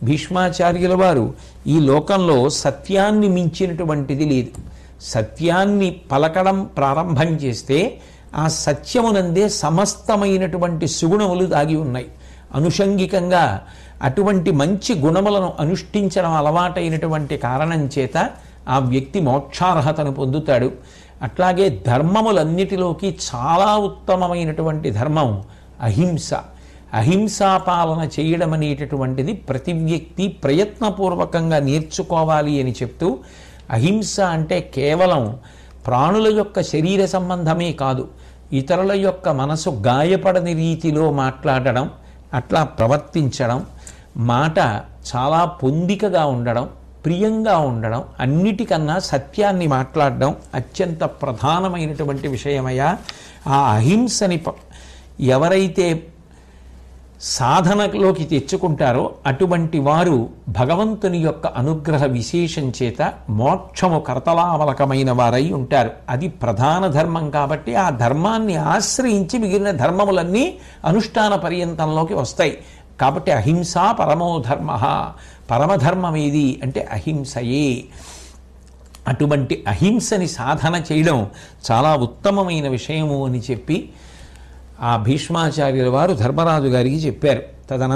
భీష్మాచార్యుల వారు ఈ లోకంలో సత్యాన్ని మించినటువంటిది లేదు. సత్యాన్ని పలకడం ప్రారంభం చేస్తే ఆ సత్యమునందే సమస్తమైనటువంటి సుగుణములు దాగి ఉన్నాయి. అనుషంగికంగా అటువంటి మంచి గుణములను అనుష్ఠించడం అలవాటైనటువంటి కారణం చేత ఆ వ్యక్తి మోక్షార్హతను పొందుతాడు. అట్లాగే ధర్మములన్నిటిలోకి చాలా ఉత్తమమైనటువంటి ధర్మం అహింస. అహింసా పాలన చేయడం అనేటటువంటిది ప్రతి వ్యక్తి ప్రయత్నపూర్వకంగా నేర్చుకోవాలి అని చెప్తూ, అహింస అంటే కేవలం ప్రాణుల యొక్క శరీర సంబంధమే కాదు, ఇతరుల యొక్క మనసు గాయపడని రీతిలో మాట్లాడడం, అట్లా ప్రవర్తించడం, మాట చాలా పొందికగా ఉండడం, ప్రియంగా ఉండడం, అన్నిటికన్నా సత్యాన్ని మాట్లాడడం అత్యంత ప్రధానమైనటువంటి విషయమయ్యా. ఆ అహింసని ఎవరైతే సాధనలోకి తెచ్చుకుంటారో అటువంటి వారు భగవంతుని యొక్క అనుగ్రహ విశేషం చేత మోక్షము కర్తలామలకమైన వారై ఉంటారు. అది ప్రధాన ధర్మం కాబట్టి ఆ ధర్మాన్ని ఆశ్రయించి మిగిలిన ధర్మములన్నీ అనుష్ఠాన పర్యంతంలోకి వస్తాయి. కాబట్టి అహింస పరమో ధర్మ. పరమధర్మం ఏది అంటే అహింసయే. అటువంటి అహింసని సాధన చేయడం చాలా ఉత్తమమైన విషయము అని చెప్పి ఆ భీష్మాచార్యుల వారు ధర్మరాజు గారికి చెప్పారు.